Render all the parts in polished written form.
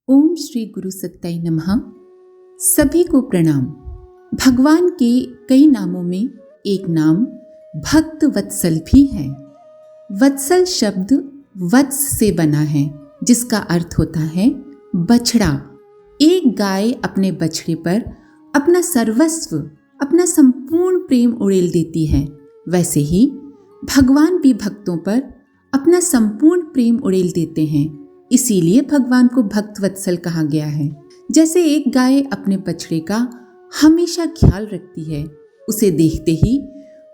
ओम श्री गुरु सत्ताई नमः। सभी को प्रणाम। भगवान के कई नामों में एक नाम भक्त वत्सल भी है। वत्सल शब्द वत्स से बना है, जिसका अर्थ होता है बछड़ा। एक गाय अपने बछड़े पर अपना सर्वस्व, अपना संपूर्ण प्रेम उड़ेल देती है। वैसे ही भगवान भी भक्तों पर अपना संपूर्ण प्रेम उड़ेल देते हैं। इसीलिए भगवान को भक्त वत्सल कहा गया है। जैसे एक गाय अपने बछड़े का हमेशा ख्याल रखती है, उसे देखते ही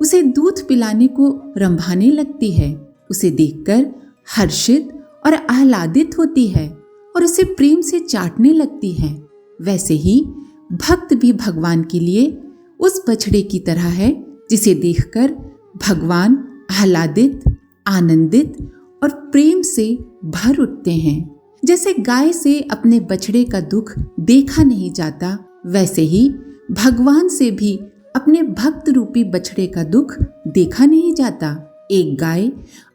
उसे दूध पिलाने को रंभाने लगती है, उसे देखकर हर्षित और आह्लादित होती है और उसे प्रेम से चाटने लगती है। वैसे ही भक्त भी भगवान के लिए उस बछड़े की तरह है, जिसे देखकर भगवान आह्लादित, आनंदित और प्रेम से भर उठते हैं। जैसे गाय से अपने बछड़े का दुख देखा नहीं जाता, वैसे ही भगवान से भी अपने भक्त रूपी बछड़े का दुख देखा नहीं जाता। एक गाय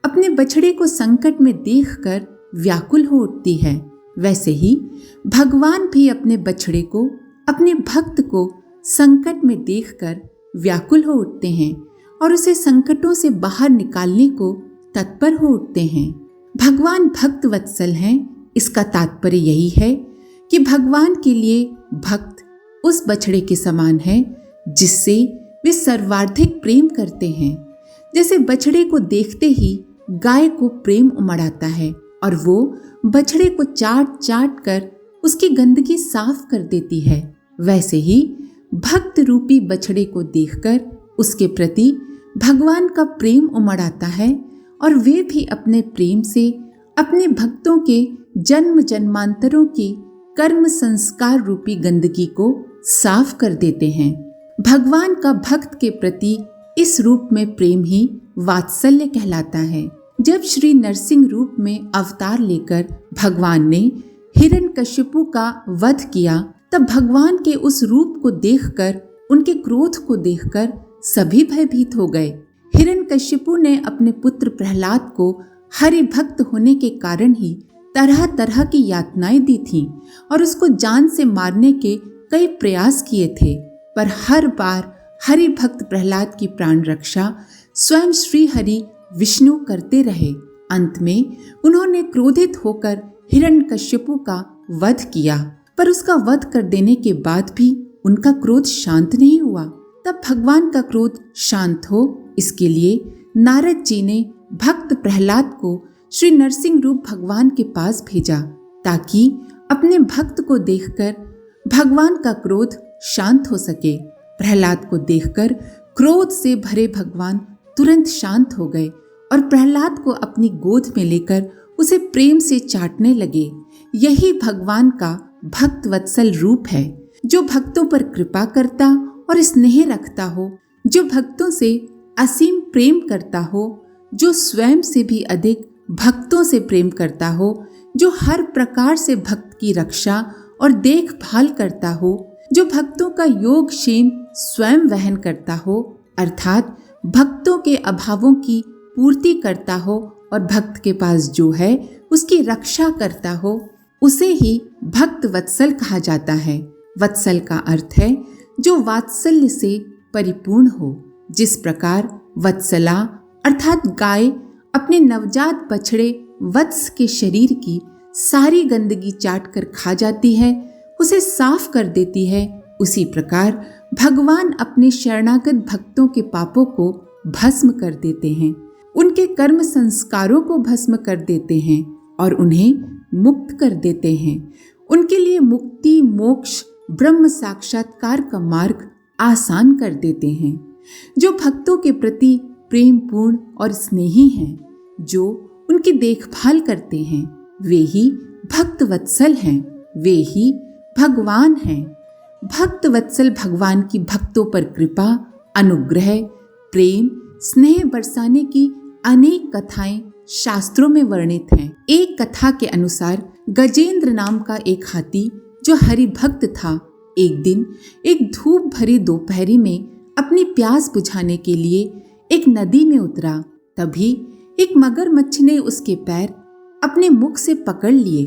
अपने बछड़े को संकट में देखकर व्याकुल हो उठती है, वैसे ही भगवान भी अपने बछड़े को, अपने भक्त को संकट में देखकर व्याकुल हो उठते हैं और उसे संकटों से बाहर निकालने को तत्पर हो उठते हैं। भगवान भक्त वत्सल हैं। इसका तात्पर्य यही है कि भगवान के लिए भक्त उस बछड़े के समान है, जिससे वे सर्वाधिक प्रेम करते हैं। जैसे बछड़े को देखते ही गाय को प्रेम उमड़ आता है और वो बछड़े को चाट चाट कर उसकी गंदगी साफ कर देती है, वैसे ही भक्त रूपी बछड़े को देखकर उसके प्रति भगवान का प्रेम उमड़ आता है और वे भी अपने प्रेम से अपने भक्तों के जन्म जन्मांतरों की कर्म संस्कार रूपी गंदगी को साफ कर देते हैं। भगवान का भक्त के प्रति इस रूप में प्रेम ही वात्सल्य कहलाता है। जब श्री नरसिंह रूप में अवतार लेकर भगवान ने हिरण्यकश्यपु का वध किया, तब भगवान के उस रूप को देखकर, उनके क्रोध को देखकर सभी भयभीत हो गए। हिरण्यकश्यपु ने अपने पुत्र प्रहलाद को हरि भक्त होने के कारण ही तरह तरह की यातनाएं दी थीं और उसको जान से मारने के कई प्रयास किए थे, पर हर बार हरि भक्त प्रहलाद की प्राण रक्षा स्वयं श्री हरि विष्णु करते रहे। अंत में उन्होंने क्रोधित होकर हिरण्यकश्यपु का वध किया, पर उसका वध कर देने के बाद भी उनका क्रोध शांत नहीं हुआ। तब भगवान का क्रोध शांत हो, इसके लिए नारद जी ने भक्त प्रहलाद को श्री नरसिंह रूप भगवान के पास भेजा, ताकि अपने भक्त को देखकर भगवान का क्रोध शांत हो सके। प्रहलाद को देखकर क्रोध से भरे भगवान तुरंत शांत हो गए और प्रहलाद को अपनी गोद में लेकर उसे प्रेम से चाटने लगे। यही भगवान का भक्त वत्सल रूप है, जो भक्तों पर कृपा करता और स्नेह रखता हो, जो भक्तों से असीम प्रेम करता हो, जो स्वयं से भी अधिक भक्तों से प्रेम करता हो, जो हर प्रकार से भक्त की रक्षा और देखभाल करता हो, जो भक्तों का योग क्षेम स्वयं वहन करता हो, अर्थात भक्तों के अभावों की पूर्ति करता हो और भक्त के पास जो है उसकी रक्षा करता हो, उसे ही भक्त वत्सल कहा जाता है। वत्सल का अर्थ है जो वात्सल्य से परिपूर्ण हो। जिस प्रकार वत्सला अर्थात गाय अपने नवजात बछड़े वत्स के शरीर की सारी गंदगी चाट कर खा जाती है, उसे साफ कर देती है, उसी प्रकार भगवान अपने शरणागत भक्तों के पापों को भस्म कर देते हैं, उनके कर्म संस्कारों को भस्म कर देते हैं और उन्हें मुक्त कर देते हैं। उनके लिए मुक्ति, मोक्ष, ब्रह्म साक्षात्कार का मार्ग आसान कर देते हैं। जो भक्तों के प्रति प्रेम पूर्ण और स्नेही हैं, जो उनकी देखभाल करते हैं, वे ही भक्त वत्सल हैं, वे ही भगवान हैं। भक्त वत्सल भगवान की भक्तों पर कृपा, अनुग्रह, प्रेम, स्नेह बरसाने की अनेक कथाएं शास्त्रों में वर्णित हैं। एक कथा के अनुसार गजेंद्र नाम का एक हाथी जो हरि भक्त था, एक दिन एक धूप भरी दोपहरी में अपनी प्यास बुझाने के लिए एक नदी में उतरा। तभी एक मगरमच्छ ने उसके पैर अपने मुख से पकड़ लिए।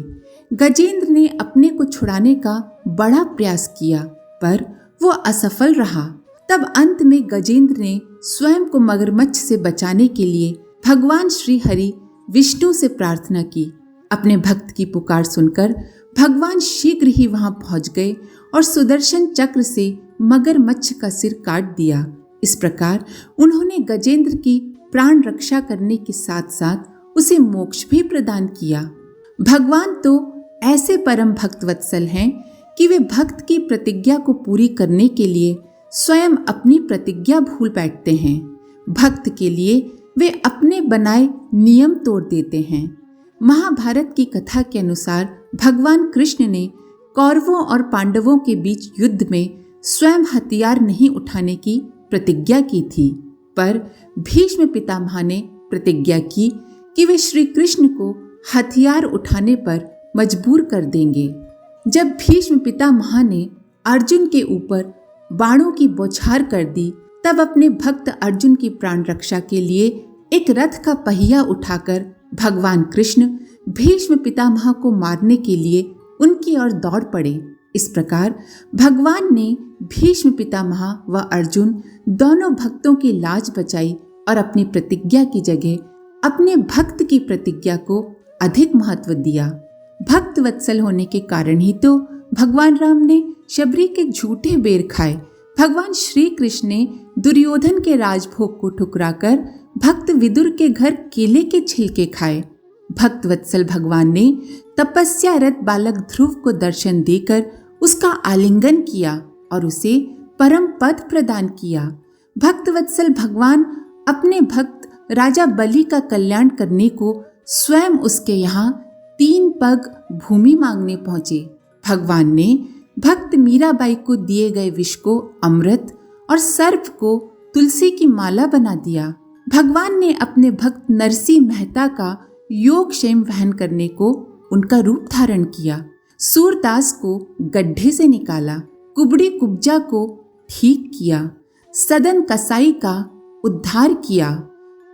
गजेंद्र ने अपने को छुड़ाने का बड़ा प्रयास किया, पर वो असफल रहा। तब अंत में गजेंद्र ने स्वयं को मगरमच्छ से बचाने के लिए भगवान श्री हरि विष्णु से प्रार्थना की। अपने भक्त की पुकार सुनकर भगवान शीघ्र ही वहां पहुंच गए और सुदर्शन चक्र से मगरमच्छ का सिर काट दिया। इस प्रकार उन्होंने गजेंद्र की प्राण रक्षा करने के साथ साथ उसे मोक्ष भी प्रदान किया। भगवान तो ऐसे परम भक्त वत्सल हैं कि वे भक्त की प्रतिज्ञा को पूरी करने के लिए स्वयं अपनी प्रतिज्ञा भूल बैठते हैं। भक्त के लिए वे अपने बनाए नियम तोड़ देते हैं। महाभारत की कथा के अनुसार भगवान कृष्ण ने कौरवों और पांडवों के बीच युद्ध में स्वयं हथियार नहीं उठाने की प्रतिज्ञा की थी, पर भीष्म पितामह ने प्रतिज्ञा की कि वे श्री कृष्ण को हथियार उठाने पर मजबूर कर देंगे। जब भीष्म पितामह ने अर्जुन के ऊपर बाणों की बौछार कर दी, तब अपने भक्त अर्जुन की प्राण रक्षा के लिए एक रथ का पहिया उठाकर भगवान कृष्ण भीष्म पितामह को मारने के लिए उनकी ओर दौड़ पड़े। इस प्रकार भगवान ने भीष्म पितामह व अर्जुन दोनों भक्तों की लाज बचाई और अपनी प्रतिज्ञा की जगह अपने भक्त की प्रतिज्ञा को अधिक महत्व दिया। भक्त वत्सल होने के कारण ही तो भगवान राम ने शबरी के झूठे बेर खाए। भगवान श्री कृष्ण ने दुर्योधन के राजभोग को ठुकराकर भक्त विदुर के घर केले के छिलके खाए। भक्त वत्सल भगवान ने तपस्यारत बालक ध्रुव को दर्शन देकर उसका आलिंगन किया और उसे परम पद प्रदान किया। भक्त वत्सल भगवान अपने भक्त राजा बलि का कल्याण करने को स्वयं उसके यहाँ 3 पग भूमि मांगने पहुंचे। भगवान ने भक्त मीराबाई को दिए गए विष को अमृत और सर्प को तुलसी की माला बना दिया। भगवान ने अपने भक्त नरसिंह मेहता का योगक्षेम वहन करने को उनका रूप धारण किया। सूरदास को गड्ढे से निकाला, कुबड़ी कुब्जा को ठीक किया, सदन कसाई का उद्धार किया,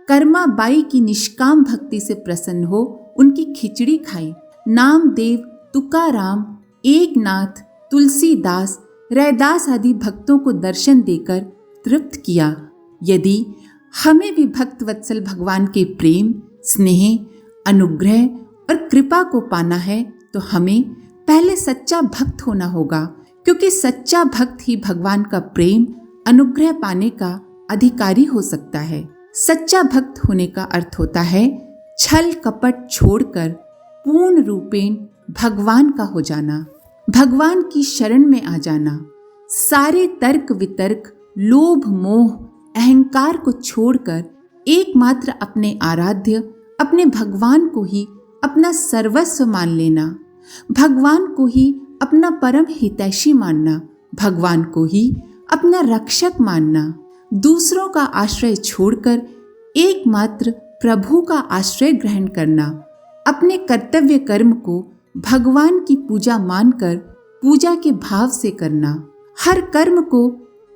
कर्मा बाई की निष्काम भक्ति से प्रसन्न हो उनकी खिचड़ी खाई, नामदेव, तुकाराम, एकनाथ, तुलसीदास, रैदास आदि भक्तों को दर्शन देकर तृप्त किया। यदि हमें भी भक्त वत्सल भगवान के प्रेम, स्नेह, अनुग्रह और कृपा को पाना है तो हमें पहले सच्चा भक्त होना होगा, क्योंकि सच्चा भक्त ही भगवान का प्रेम, अनुग्रह पाने का अधिकारी हो सकता है। सच्चा भक्त होने का अर्थ होता है छल कपट छोड़कर पूर्ण रूपेण भगवान का हो जाना, भगवान की शरण में आ जाना, सारे तर्क वितर्क, लोभ मोह, अहंकार को छोड़कर एकमात्र अपने आराध्य अपने भगवान को ही अपना सर्वस्व मान लेना, भगवान को ही अपना परम हितैषी मानना, भगवान को ही अपना रक्षक मानना, दूसरों का आश्रय छोड़कर एकमात्र प्रभु का आश्रय ग्रहण करना, अपने कर्तव्य कर्म को भगवान की पूजा मानकर पूजा के भाव से करना, हर कर्म को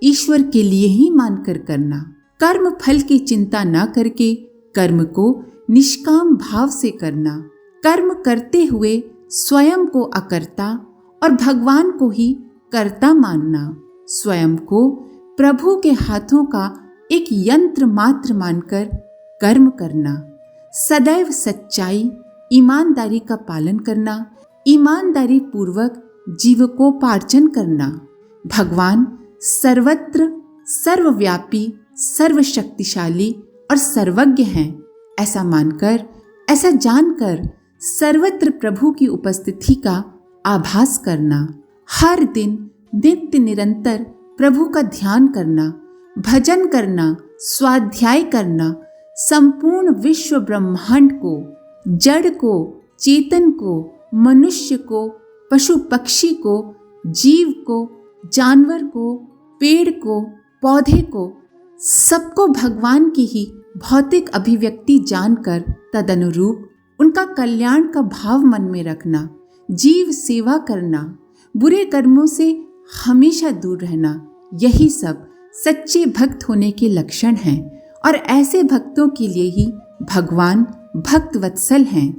ईश्वर के लिए ही मानकर करना, कर्म फल की चिंता न करके कर्म को निष्काम भाव से करना, कर्म करते हुए स्वयं को अकर्ता और भगवान को ही कर्ता मानना, स्वयं को प्रभु के हाथों का एक यंत्र मात्र मानकर कर्म करना, सदैव सच्चाई, ईमानदारी का पालन करना, ईमानदारी पूर्वक जीवकोपार्जन करना, भगवान सर्वत्र सर्वव्यापी, सर्वशक्तिशाली और सर्वज्ञ हैं ऐसा मानकर, ऐसा जानकर सर्वत्र प्रभु की उपस्थिति का आभास करना, हर दिन नित्य निरंतर प्रभु का ध्यान करना, भजन करना, स्वाध्याय करना, संपूर्ण विश्व ब्रह्मांड को, जड़ को, चेतन को, मनुष्य को, पशु पक्षी को, जीव को, जानवर को, पेड़ को, पौधे को, सबको भगवान की ही भौतिक अभिव्यक्ति जानकर तदनुरूप उनका कल्याण का भाव मन में रखना, जीव सेवा करना, बुरे कर्मों से हमेशा दूर रहना, यही सब सच्चे भक्त होने के लक्षण हैं और ऐसे भक्तों के लिए ही भगवान भक्त वत्सल हैं।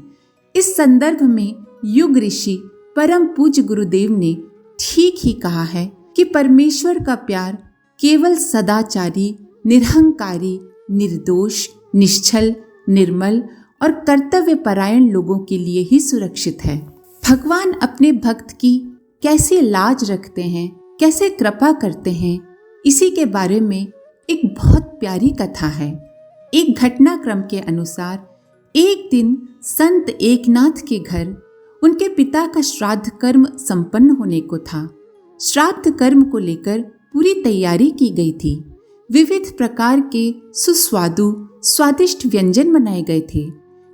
इस संदर्भ में युग ऋषि परम पूज्य गुरुदेव ने ठीक ही कहा है कि परमेश्वर का प्यार केवल सदाचारी, निरहंकारी, निर्दोष, निश्चल, निर्मल और कर्तव्य परायण लोगों के लिए ही सुरक्षित है। भगवान अपने भक्त की कैसी लाज रखते हैं, कैसे कृपा करते हैं, इसी के बारे में एक बहुत प्यारी कथा है। एक घटनाक्रम के अनुसार एक दिन संत एकनाथ के घर उनके पिता का श्राद्ध कर्म संपन्न होने को था। श्राद्ध कर्म को लेकर पूरी तैयारी की गई थी। विविध प्रकार के सुस्वादु स्वादिष्ट व्यंजन बनाए गए थे।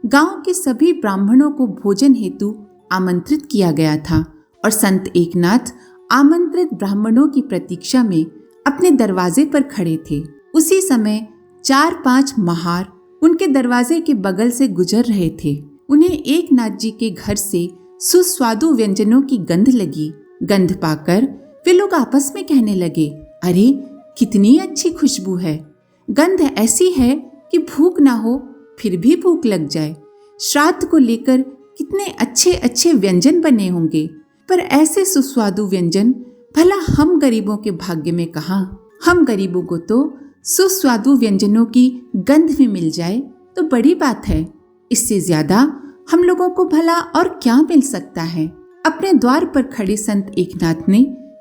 गांव के सभी ब्राह्मणों को भोजन हेतु आमंत्रित किया गया था और संत एकनाथ आमंत्रित ब्राह्मणों की प्रतीक्षा में अपने दरवाजे पर खड़े थे। उसी समय 4-5 महार उनके दरवाजे के बगल से गुजर रहे थे। उन्हें एकनाथ जी के घर से सुस्वादु व्यंजनों की गंध लगी। गंध पाकर वे लोग आपस में कहने लगे, अरे कितनी अच्छी खुशबू है। गंध ऐसी है कि भूख ना हो फिर भी भूख लग जाए। श्राद्ध को लेकर कितने अच्छे अच्छे व्यंजन बने होंगे, पर ऐसे सुस्वादु व्यंजन भला हम गरीबों के भाग्य में कहाँ। हम गरीबों को तो सुस्वादु व्यंजनों की गंध भी मिल जाए तो बड़ी बात है। इससे ज्यादा हम लोगों को भला और क्या मिल सकता है। अपने द्वार पर खड़े संत एकनाथ ने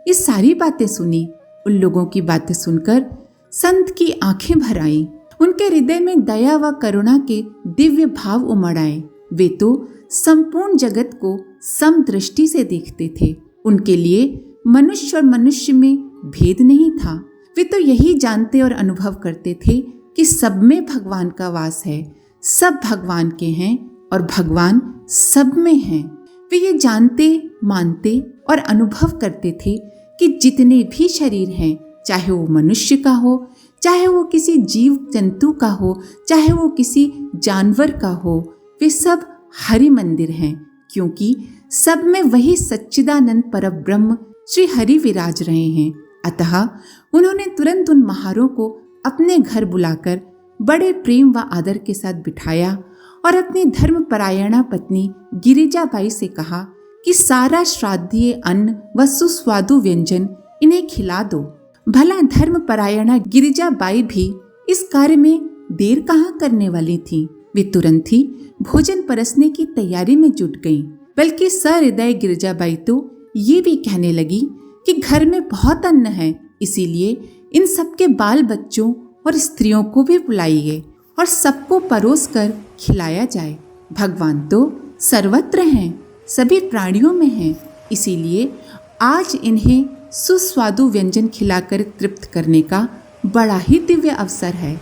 ये सारी बातें सुनी। उन लोगों की बातें सुनकर संत की आंखें भर आईं। उनके हृदय में दया व करुणा के दिव्य भाव उमड़ आए। वे तो संपूर्ण जगत को समदृष्टि से देखते थे। उनके लिए मनुष्य और मनुष्य में भेद नहीं था। वे तो यही जानते और अनुभव करते थे कि सब में भगवान का वास है, सब भगवान के हैं और भगवान सब में हैं। वे ये जानते, मानते और अनुभव करते थे कि जितने भी शरीर हैं, चाहे वो मनुष्य का हो, चाहे वो किसी जीव जंतु का हो, चाहे वो किसी जानवर का हो, वे सब हरि मंदिर हैं, क्योंकि सब में वही सच्चिदानंद परब्रह्म श्री हरि विराज रहे हैं। अतः उन्होंने तुरंत उन महारों को अपने घर बुलाकर बड़े प्रेम व आदर के साथ बिठाया और अपनी धर्मपरायणा पत्नी गिरिजाबाई से कहा कि सारा श्राद्धीय अन्न व सुस्वादु व्यंजन इन्हें खिला दो। भला धर्मपरायणा गिरिजाबाई भी इस कार्य में देर कहाँ करने वाली थी। वे तुरंत ही भोजन परसने की तैयारी में जुट गईं। बल्कि सहृदय गिरिजाबाई तो ये भी कहने लगी कि घर में बहुत अन्न है, इसीलिए इन सबके बाल बच्चों और स्त्रियों को भी बुलाइए और सबको परोस कर खिलाया जाए। भगवान तो सर्वत्र हैं, सभी प्राणियों में हैं, इसीलिए आज इन्हें सुस्वादु व्यंजन खिलाकर तृप्त करने का बड़ा ही दिव्य अवसर है।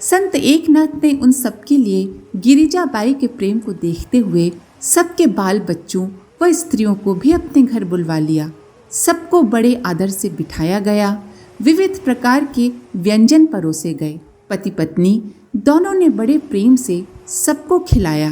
संत एकनाथ ने उन सबके लिए गिरिजाबाई के प्रेम को देखते हुए सबके बाल बच्चों व स्त्रियों को भी अपने घर बुलवा लिया। सबको बड़े आदर से बिठाया गया। विविध प्रकार के व्यंजन परोसे गए। पति पत्नी दोनों ने बड़े प्रेम से सबको खिलाया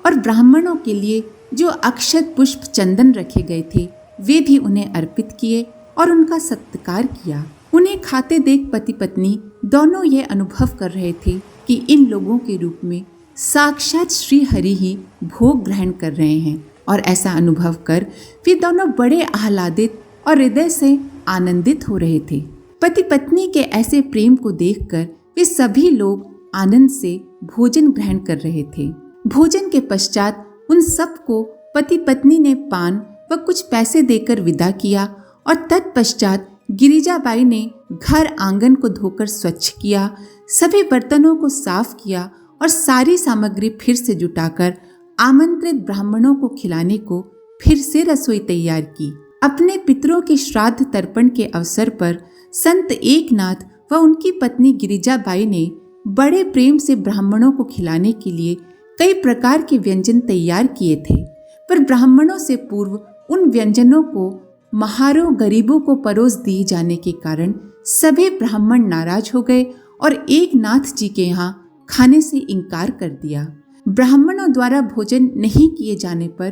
और ब्राह्मणों के लिए जो अक्षत पुष्प चंदन रखे गए थे वे भी उन्हें अर्पित किए और उनका सत्कार किया। उन्हें खाते देख पति पत्नी दोनों ये अनुभव कर रहे थे कि इन लोगों के रूप में साक्षात श्री हरि ही भोग ग्रहण कर रहे हैं, और ऐसा अनुभव कर वे दोनों बड़े आह्लादित और हृदय से आनंदित हो रहे थे। पति पत्नी के ऐसे प्रेम को देखकर वे सभी लोग आनंद से भोजन ग्रहण कर रहे थे। भोजन के पश्चात उन सबको पति पत्नी ने पान व कुछ पैसे देकर विदा किया और तत्पश्चात गिरिजाबाई ने घर आंगन को धोकर स्वच्छ किया, सभी बर्तनों को साफ किया और सारी सामग्री फिर से जुटाकर आमंत्रित ब्राह्मणों को खिलाने को फिर से रसोई तैयार की। अपने पितरों के श्राद्ध तर्पण के अवसर पर संत एकनाथ व उनकी पत्नी गिरिजाबाई ने बड़े प्रेम से ब्राह्मणों को खिलाने के लिए कई प्रकार के व्यंजन तैयार किए थे, पर ब्राह्मणों से पूर्व उन व्यंजनों को महारों गरीबों को परोस दिए जाने के कारण सभी ब्राह्मण नाराज हो गए और एकनाथ जी के यहाँ खाने से इनकार कर दिया। ब्राह्मणों द्वारा भोजन नहीं किए जाने पर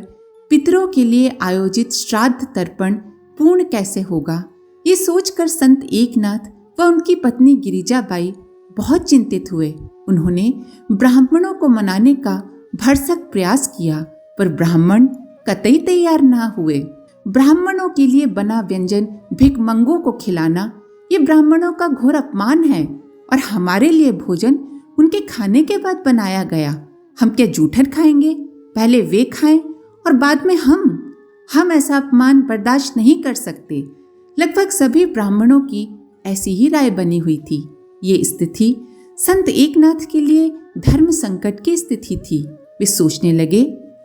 पितरों के लिए आयोजित श्राद्ध तर्पण पूर्ण कैसे होगा, ये सोचकर संत एकनाथ व उनकी पत्नी गिरिजाबाई बहुत चिंतित हुए। उन्होंने ब्राह्मणों को मनाने का भरसक प्रयास किया, पर ब्राह्मण कतई तैयार ना हुए। ब्राह्मणों के लिए बना व्यंजन भिखमंगों को खिलाना ये ब्राह्मणों का घोर अपमान है, और हमारे लिए भोजन उनके खाने के बाद बनाया गया। हम क्या जूठन खाएंगे? पहले वे खाएं और बाद में हम ऐसा अपमान बर्दाश्त नहीं कर सकते। लगभग सभी ब्राह्मणों की ऐसी ही राय बनी हुई थी। ये स्थिति संत एकनाथ के लिए धर्म संकट की स्थिति थी। वे सोचने लगे,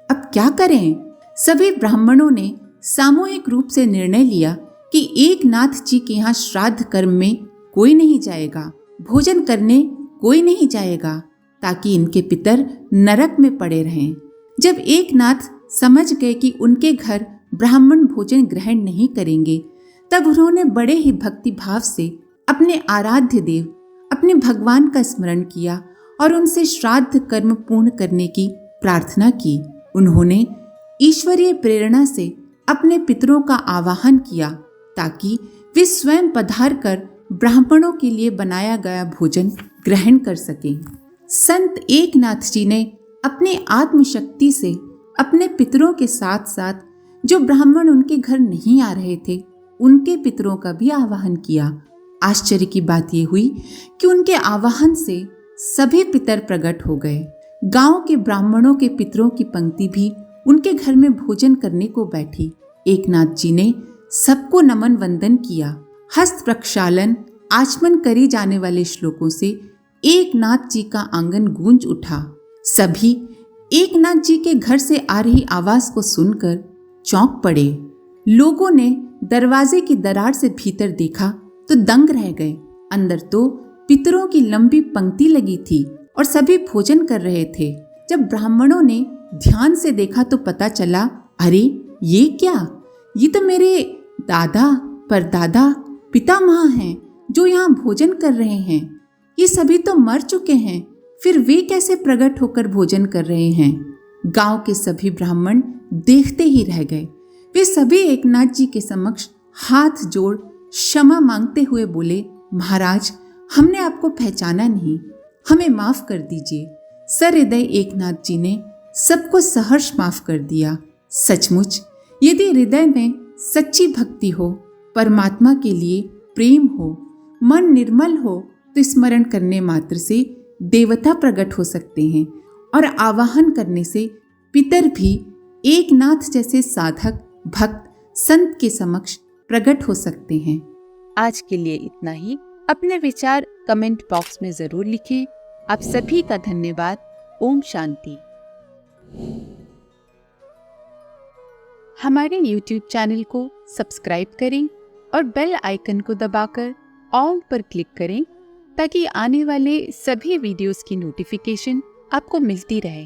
अब क्या करें? सभी ब्राह्मणों ने सामूहिक रूप से निर्णय लिया कि एकनाथ जी के यहाँ श्राद्ध कर्म में कोई नहीं जाएगा, भोजन करने कोई नहीं जाएगा, ताकि इनके पितर नरक में पड़े रहें। जब एकनाथ समझ गए कि उनके घर ब्राह्मण भोजन ग्रहण नहीं करेंगे, तब उन्होंने बड़े ही भक्ति भाव से अपने आराध्य देव, अपने भगवान का स्मरण किया और उनसे श्राद्ध कर्म पूर्ण करने की प्रार्थना की। उन्होंने ईश्वरीय प्रेरणा से अपने पितरों का आवाहन किया ताकि वे स्वयं पधार कर ब्राह्मणों के लिए बनाया गया भोजन ग्रहण कर सकें। संत एकनाथ जी ने अपने आत्मशक्ति से अपने पितरों के साथ साथ जो ब्राह्मण उनके घर नहीं आ रहे थे, उनके पितरों का भी आवाहन किया। आश्चर्य की बात यह हुई कि उनके आवाहन से सभी पितर प्रकट हो गए। गांव के ब्राह्मणों के पितरों की पंक्ति भी उनके घर में भोजन करने को बैठी। एकनाथ जी ने सबको नमन वंदन किया। हस्त प्रक्षालन आचमन करे जाने वाले श्लोकों से एकनाथ जी का आंगन गूंज उठा। सभी एकनाथ जी के घर से आ रही आवाज को सुनकर चौंक पड़े। लोगों ने दरवाजे की दरार से भीतर देखा तो दंग रह गए। अंदर तो पितरों की लंबी पंक्ति लगी थी और सभी भोजन कर रहे थे। जब ब्राह्मणों ने ध्यान से देखा तो पता चला, अरे ये क्या? ये तो मेरे दादा परदादा पितामह हैं जो यहाँ भोजन कर रहे हैं। ये सभी तो मर चुके हैं, फिर वे कैसे प्रकट होकर भोजन कर रहे हैं? गांव के सभी ब्राह्मण देखते ही रह गए। वे सभी एकनाथ जी के समक्ष हाथ जोड़ क्षमा मांगते हुए बोले, महाराज, हमने आपको पहचाना नहीं, हमें माफ कर दीजिए। सहृदय एकनाथ जी ने सबको सहर्ष माफ कर दिया। सचमुच यदि हृदय में सच्ची भक्ति हो, परमात्मा के लिए प्रेम हो, मन निर्मल हो, तो स्मरण करने मात्र से देवता प्रकट हो सकते हैं और आवाहन करने से पितर भी एकनाथ जैसे साधक भक्त संत के समक्ष प्रकट हो सकते हैं। आज के लिए इतना ही। अपने विचार कमेंट बॉक्स में जरूर लिखें। आप सभी का धन्यवाद। ओम शांति। हमारे YouTube चैनल को सब्सक्राइब करें और बेल आइकन को दबाकर ऑल पर क्लिक करें ताकि आने वाले सभी वीडियोस की नोटिफिकेशन आपको मिलती रहे।